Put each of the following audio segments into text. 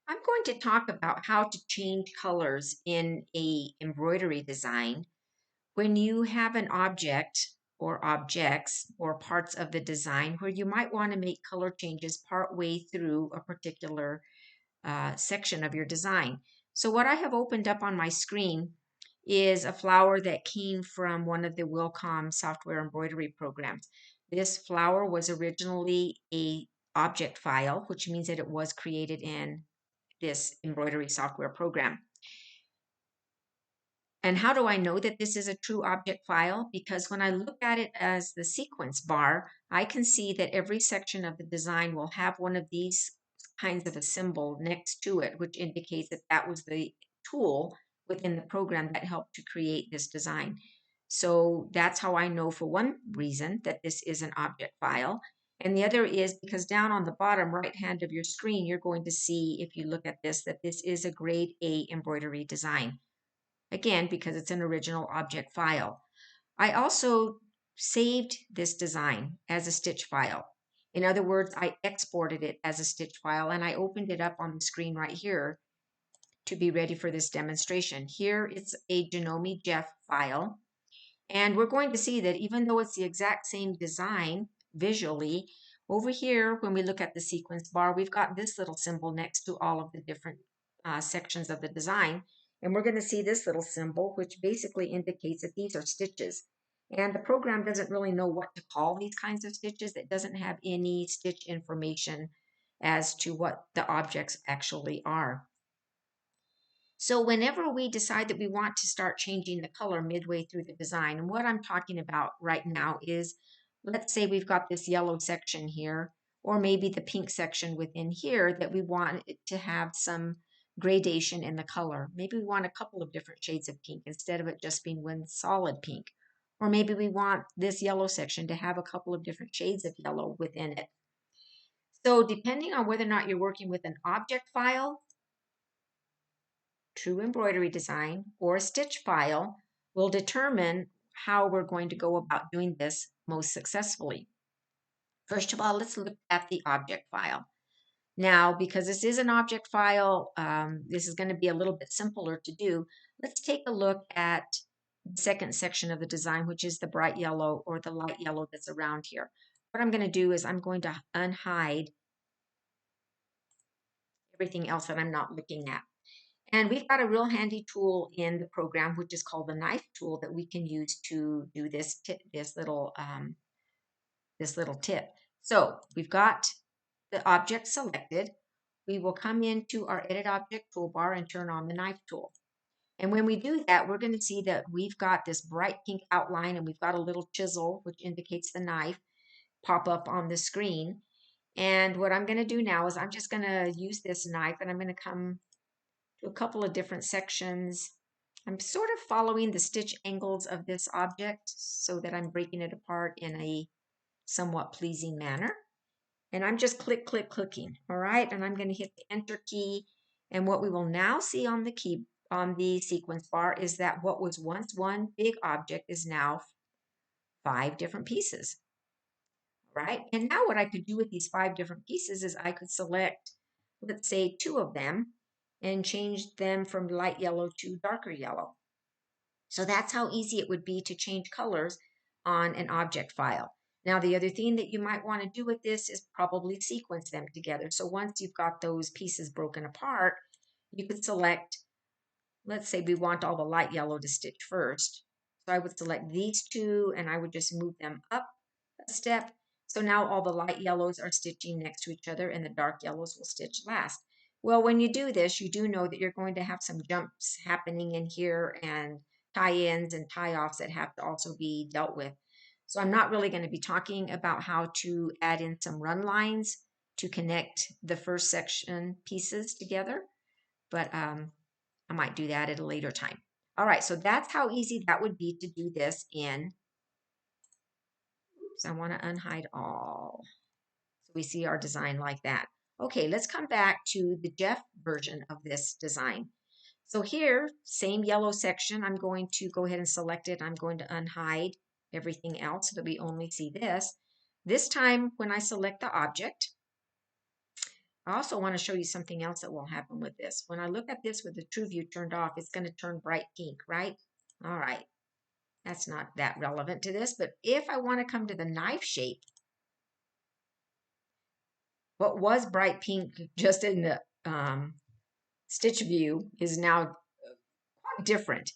I'm going to talk about how to change colors in a embroidery design when you have an object or objects or parts of the design where you might want to make color changes part way through a particular section of your design. So what I have opened up on my screen is a flower that came from one of the Wilcom software embroidery programs. This flower was originally a object file, which means that it was created in this embroidery software program. And how do I know that this is a true object file? Because when I look at it as the sequence bar, I can see that every section of the design will have one of these kinds of a symbol next to it, which indicates that that was the tool within the program that helped to create this design. So that's how I know, for one reason, that this is an object file. And the other is because down on the bottom right hand of your screen, you're going to see, if you look at this, that this is a grade A embroidery design. Again, because it's an original object file. I also saved this design as a stitch file. In other words, I exported it as a stitch file and I opened it up on the screen right here to be ready for this demonstration. Here it's a Janome Jeff file. And we're going to see that even though it's the exact same design visually, over here, when we look at the sequence bar, we've got this little symbol next to all of the different sections of the design. And we're going to see this little symbol, which basically indicates that these are stitches. And the program doesn't really know what to call these kinds of stitches. It doesn't have any stitch information as to what the objects actually are. So whenever we decide that we want to start changing the color midway through the design, and what I'm talking about right now is, let's say we've got this yellow section here, or maybe the pink section within here that we want it to have some gradation in the color. Maybe we want a couple of different shades of pink instead of it just being one solid pink. Or maybe we want this yellow section to have a couple of different shades of yellow within it. So depending on whether or not you're working with an object file, true embroidery design, or a stitch file will determine how we're going to go about doing this most successfully. First of all, let's look at the object file. Now, because this is an object file, this is going to be a little bit simpler to do. Let's take a look at the second section of the design, which is the bright yellow or the light yellow that's around here. What I'm going to do is I'm going to unhide everything else that I'm not looking at. And we've got a real handy tool in the program, which is called the knife tool, that we can use to do this little tip. So we've got the object selected. We will come into our Edit Object toolbar and turn on the knife tool. And when we do that, we're going to see that we've got this bright pink outline and we've got a little chisel, which indicates the knife, pop up on the screen. And what I'm going to do now is I'm just going to use this knife and I'm going to come to a couple of different sections. I'm sort of following the stitch angles of this object so that I'm breaking it apart in a somewhat pleasing manner. And I'm just clicking, all right? And I'm going to hit the Enter key. And what we will now see on the key on the sequence bar is that what was once one big object is now 5 different pieces, right? And now what I could do with these 5 different pieces is I could select, let's say, 2 of them and change them from light yellow to darker yellow. So that's how easy it would be to change colors on an object file. Now, the other thing that you might want to do with this is probably sequence them together. So once you've got those pieces broken apart, you could select, let's say we want all the light yellow to stitch first. So I would select these 2 and I would just move them up a step. So now all the light yellows are stitching next to each other and the dark yellows will stitch last. Well, when you do this, you do know that you're going to have some jumps happening in here and tie-ins and tie-offs that have to also be dealt with. So I'm not really going to be talking about how to add in some run lines to connect the first section pieces together, but I might do that at a later time. All right, so that's how easy that would be to do this in. Oops, I want to unhide all. So we see our design like that. Okay, let's come back to the Jeff version of this design. So here, same yellow section, I'm going to go ahead and select it. I'm going to unhide everything else so that we only see this. This time, when I select the object, I also want to show you something else that will happen with this. When I look at this with the true view turned off, it's going to turn bright pink, right? All right. That's not that relevant to this, but if I want to come to the knife shape, what was bright pink just in the stitch view is now quite different.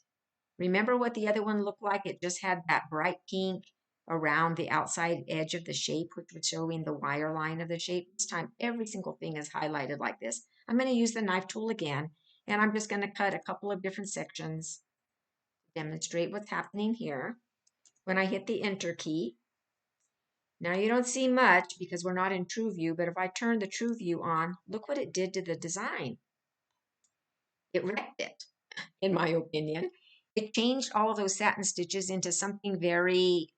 Remember what the other one looked like? It just had that bright pink around the outside edge of the shape, which was showing the wire line of the shape. This time, every single thing is highlighted like this. I'm going to use the knife tool again, and I'm just going to cut a couple of different sections to demonstrate what's happening here. When I hit the Enter key, now you don't see much because we're not in True View, but if I turn the True View on, look what it did to the design. It wrecked it, in my opinion. It changed all of those satin stitches into something very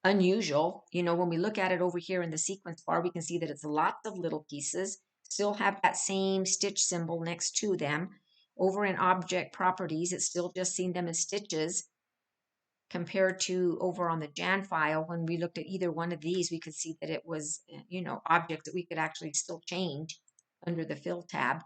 unusual. You know, when we look at it over here in the sequence bar, we can see that it's lots of little pieces, still have that same stitch symbol next to them. Over in object properties, it's still just seeing them as stitches. Compared to over on the Jan file, when we looked at either one of these, we could see that it was, you know, objects that we could actually still change under the fill tab.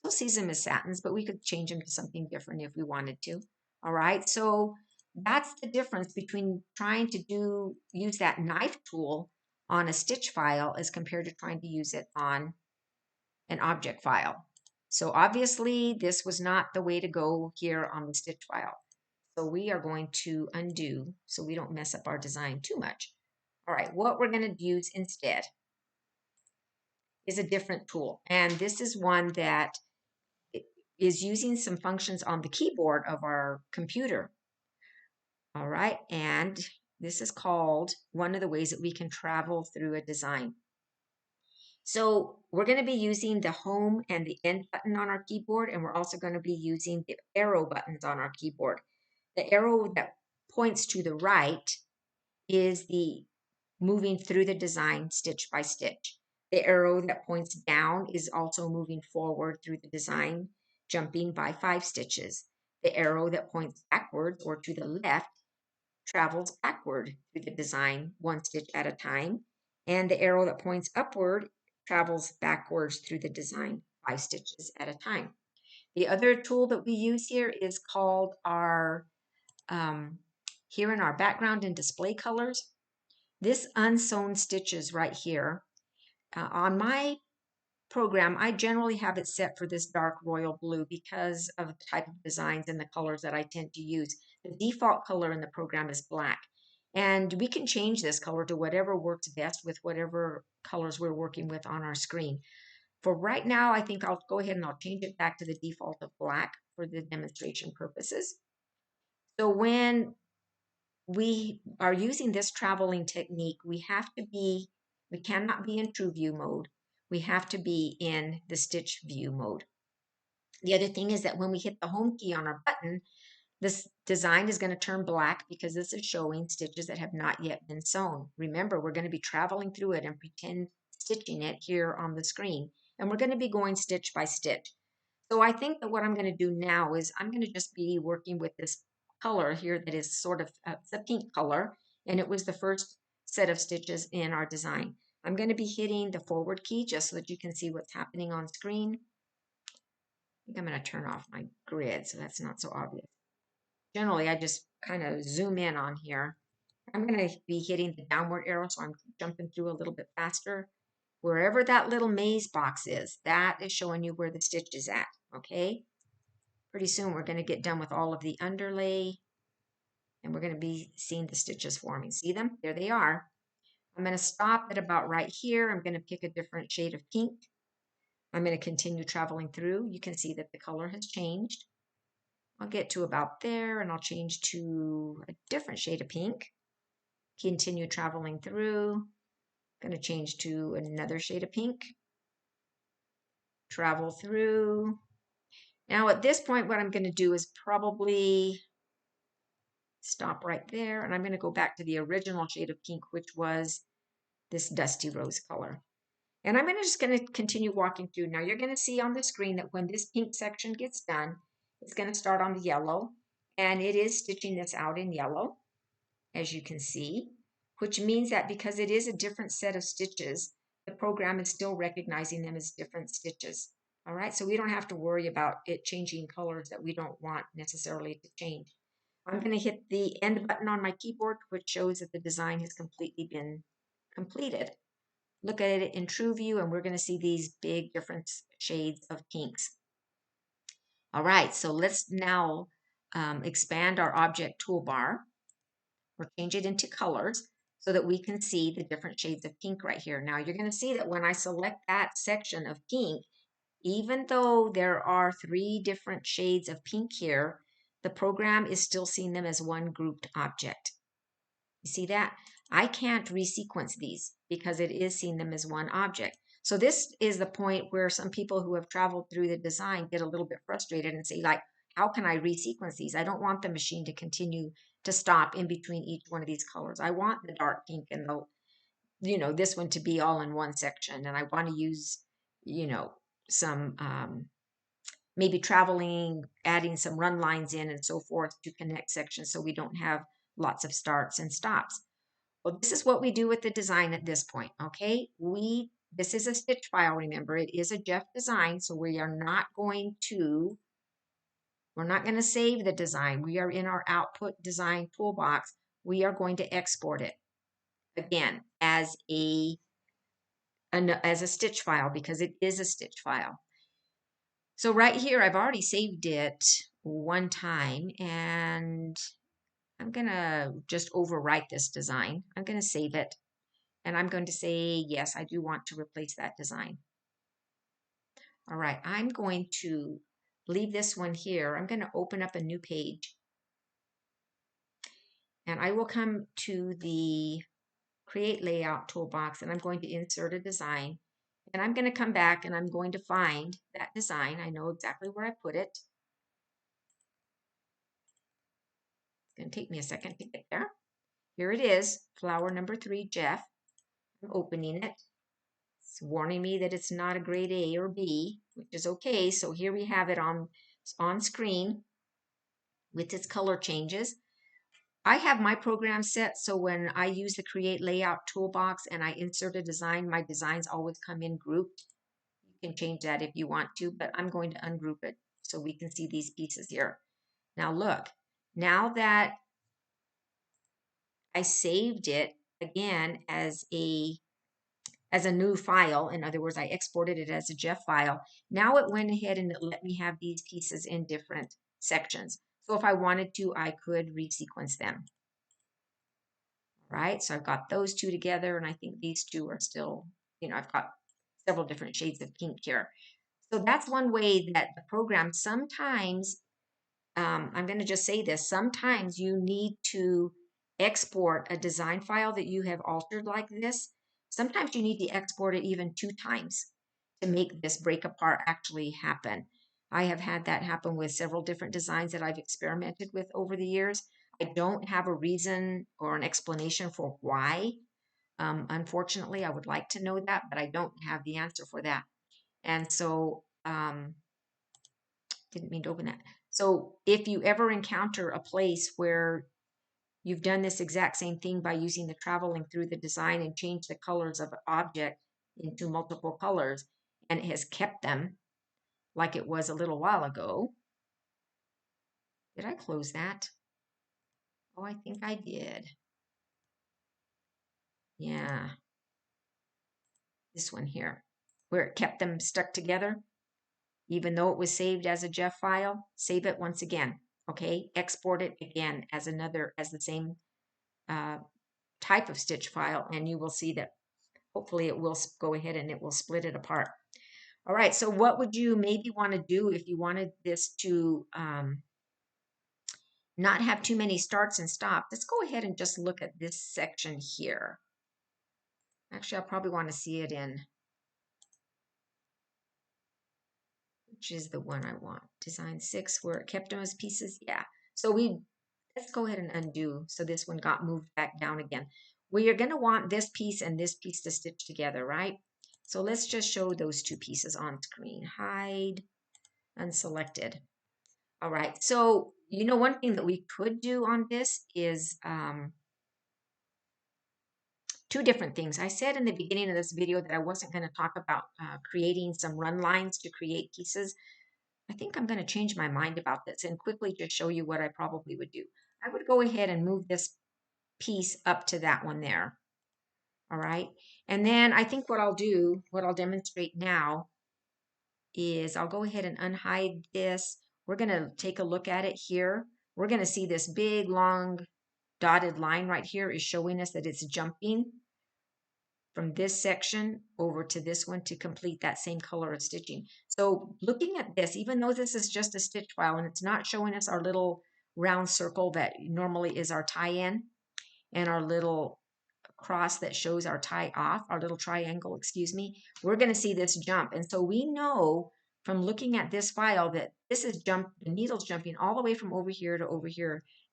Still sees them as satins, but we could change them to something different if we wanted to. All right, so that's the difference between trying to use that knife tool on a stitch file as compared to trying to use it on an object file. So obviously this was not the way to go here on the stitch file. So we are going to undo so we don't mess up our design too much. All right, what we're going to use instead is a different tool. And this is one that is using some functions on the keyboard of our computer. All right, and this is called one of the ways that we can travel through a design. So we're going to be using the home and the end button on our keyboard, and we're also going to be using the arrow buttons on our keyboard. The arrow that points to the right is the moving through the design stitch by stitch. The arrow that points down is also moving forward through the design, jumping by 5 stitches. The arrow that points backwards or to the left travels backward through the design 1 stitch at a time. And the arrow that points upward travels backwards through the design 5 stitches at a time. The other tool that we use here is called our, here in our background and display colors, this unsewn stitches right here. On my program, I generally have it set for this dark royal blue because of the type of designs and the colors that I tend to use. The default color in the program is black. And we can change this color to whatever works best with whatever colors we're working with on our screen. For right now, I think I'll go ahead and I'll change it back to the default of black for the demonstration purposes. So when we are using this traveling technique, we cannot be in true view mode. We have to be in the stitch view mode. The other thing is that when we hit the home key on our button, this design is going to turn black because this is showing stitches that have not yet been sewn. Remember, we're going to be traveling through it and pretend stitching it here on the screen. And we're going to be going stitch by stitch. So I think that what I'm going to do now is I'm going to just be working with this color here that is sort of it's a pink color, and it was the first set of stitches in our design. I'm going to be hitting the forward key just so that you can see what's happening on screen. I think I'm going to turn off my grid so that's not so obvious. Generally, I just kind of zoom in on here. I'm going to be hitting the downward arrow, so I'm jumping through a little bit faster. Wherever that little maze box is, that is showing you where the stitch is at, okay? Pretty soon we're going to get done with all of the underlay, and we're going to be seeing the stitches forming. See them? There they are. I'm going to stop at about right here. I'm going to pick a different shade of pink. I'm going to continue traveling through. You can see that the color has changed. I'll get to about there, and I'll change to a different shade of pink. Continue traveling through. Going to change to another shade of pink. Travel through. Now at this point, what I'm going to do is probably stop right there, and I'm going to go back to the original shade of pink, which was this dusty rose color. And I'm just going to continue walking through. Now you're going to see on the screen that when this pink section gets done, it's going to start on the yellow, and it is stitching this out in yellow, as you can see, which means that because it is a different set of stitches, the program is still recognizing them as different stitches. All right, so we don't have to worry about it changing colors that we don't want necessarily to change. I'm going to hit the end button on my keyboard, which shows that the design has completely been completed. Look at it in true view, and we're going to see these big different shades of pinks. All right, so let's now expand our object toolbar or change it into colors so that we can see the different shades of pink right here. Now you're going to see that when I select that section of pink, even though there are 3 different shades of pink here, the program is still seeing them as one grouped object. You see that? I can't resequence these because it is seeing them as one object. So this is the point where some people who have traveled through the design get a little bit frustrated and say, like, how can I resequence these? I don't want the machine to continue to stop in between each one of these colors. I want the dark pink and this one to be all in one section. And I want to use, some maybe traveling, adding some run lines in and so forth to connect sections so we don't have lots of starts and stops. Well, this is what we do with the design at this point, okay? This is a stitch file, remember, it is a Jeff design, so we're not going to save the design. We are in our output design toolbox. We are going to export it again as a stitch file because it is a stitch file. So right here, I've already saved it one time, and I'm gonna just overwrite this design. I'm gonna save it, and I'm going to say, yes, I do want to replace that design. All right, I'm going to leave this one here. I'm going to open up a new page, and I will come to the Create Layout toolbox, and I'm going to insert a design. And I'm going to come back, and I'm going to find that design. I know exactly where I put it. It's going to take me a second to get there. Here it is, flower number 3, Jeff. I'm opening it. It's warning me that it's not a grade A or B, which is okay. So here we have it on screen with its color changes. I have my program set so when I use the Create Layout toolbox and I insert a design, my designs always come in grouped. You can change that if you want to, but I'm going to ungroup it so we can see these pieces here. Now look, now that I saved it again as a new file, in other words, I exported it as a Jeff file, now it went ahead and it let me have these pieces in different sections. So if I wanted to, I could resequence them. Right? So I've got those two together, and I think these two are still, I've got several different shades of pink here. So that's one way that the program sometimes, I'm going to just say this, sometimes you need to export a design file that you have altered like this. Sometimes you need to export it even 2 times to make this break apart actually happen. I have had that happen with several different designs that I've experimented with over the years. I don't have a reason or an explanation for why. Unfortunately, I would like to know that, but I don't have the answer for that. And so, didn't mean to open that. So if you ever encounter a place where you've done this exact same thing by using the traveling through the design and changed the colors of an object into multiple colors, and it has kept them like it was a little while ago. Did I close that? Oh, I think I did. Yeah. This one here, where it kept them stuck together, even though it was saved as a Jeff file, save it once again. Okay, export it again as the same type of stitch file, and you will see that hopefully it will go ahead and it will split it apart. All right, so what would you maybe want to do if you wanted this to not have too many starts and stops? Let's go ahead and just look at this section here. Actually, I'll probably want to see it in, which is the one I want, design 6, where it kept them as pieces. Yeah, so let's go ahead and undo. So this one got moved back down again. We are going to want this piece and this piece to stitch together, right? So let's just show those 2 pieces on screen. Hide, unselected. All right, so one thing that we could do on this is two different things. I said in the beginning of this video that I wasn't going to talk about creating some run lines to create pieces. I think I'm going to change my mind about this and quickly just show you what I probably would do. I would go ahead and move this piece up to that one there. All right. And then I think what I'll do, what I'll demonstrate now is I'll go ahead and unhide this. We're going to take a look at it here. We're going to see this big, long dotted line right here is showing us that it's jumping from this section over to this one to complete that same color of stitching. So looking at this, even though this is just a stitch file and it's not showing us our little round circle that normally is our tie-in and our little cross that shows our tie off, our little triangle, excuse me, we're going to see this jump. And so we know from looking at this file that this is the needle's jumping all the way from over here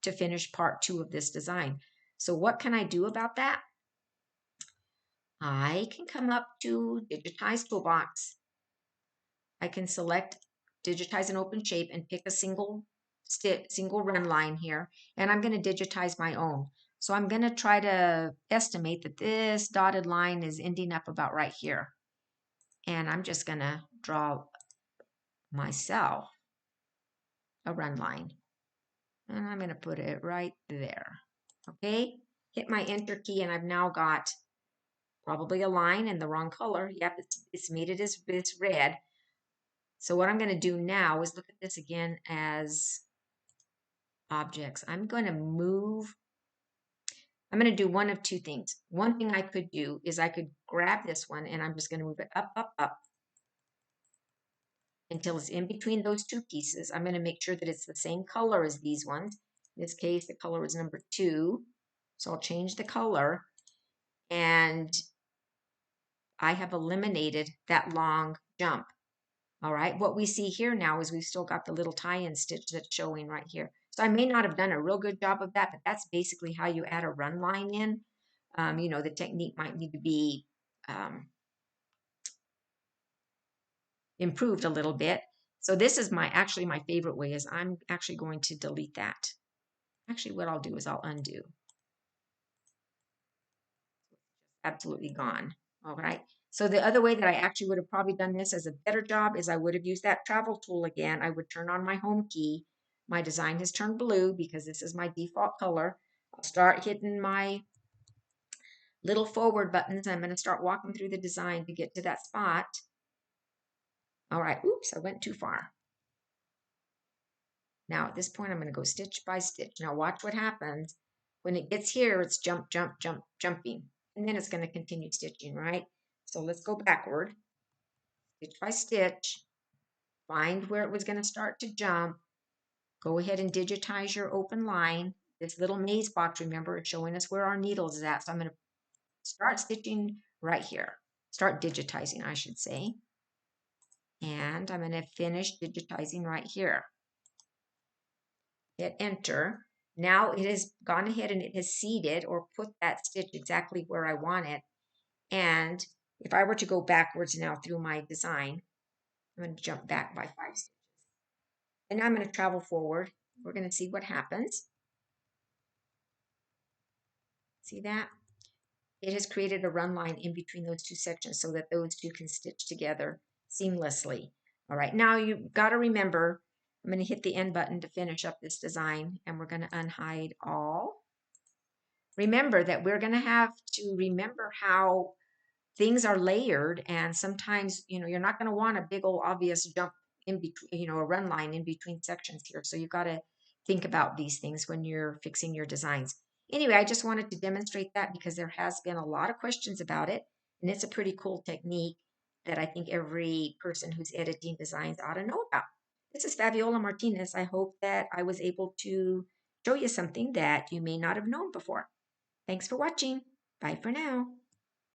to finish part 2 of this design. So what can I do about that? I can come up to Digitize Toolbox. I can select Digitize an Open Shape and pick a single run line here, and I'm going to digitize my own. So I'm going to try to estimate that this dotted line is ending up about right here. And I'm just going to draw myself a run line. And I'm going to put it right there. Okay, hit my Enter key, and I've now got probably a line in the wrong color. Yep, it's made it as it's red. So what I'm going to do now is look at this again as objects. I'm going to do one of two things. One thing I could do is I could grab this one and I'm just going to move it up, up, up until it's in between those two pieces. I'm going to make sure that it's the same color as these ones. In this case, the color is number 2. So I'll change the color, and I have eliminated that long jump. All right, what we see here now is we've still got the little tie-in stitch that's showing right here. So I may not have done a real good job of that, but that's basically how you add a run line in. You know, the technique might need to be improved a little bit. So this is actually my favorite way is I'm actually going to delete that. Actually, what I'll do is I'll undo. Absolutely gone. All right. So the other way that I actually would have probably done this as a better job is I would have used that travel tool again. I would turn on my home key. My design has turned blue because this is my default color. I'll start hitting my little forward buttons. I'm going to start walking through the design to get to that spot. All right. Oops, I went too far. Now at this point, I'm going to go stitch by stitch. Now watch what happens. When it gets here, it's jump, jump, jump, jumping. And then it's going to continue stitching, right? So let's go backward. Stitch by stitch. Find where it was going to start to jump. Go ahead and digitize your open line. This little maze box, remember, is showing us where our needles is at. So I'm going to start stitching right here. Start digitizing, I should say. And I'm going to finish digitizing right here. Hit enter. Now it has gone ahead and it has seeded or put that stitch exactly where I want it. And if I were to go backwards now through my design, I'm going to jump back by 5 stitches. And now I'm going to travel forward. We're going to see what happens. See that? It has created a run line in between those two sections so that those two can stitch together seamlessly. All right, now you've got to remember, I'm going to hit the end button to finish up this design, and we're going to unhide all. Remember that we're going to have to remember how things are layered, and sometimes, you know, you're not going to want a big old obvious jump in between, you know, a run line in between sections here. So you've got to think about these things when you're fixing your designs. Anyway, I just wanted to demonstrate that because there has been a lot of questions about it, and it's a pretty cool technique that I think every person who's editing designs ought to know about. This is Fabiola Martinez. I hope that I was able to show you something that you may not have known before. Thanks for watching. Bye for now.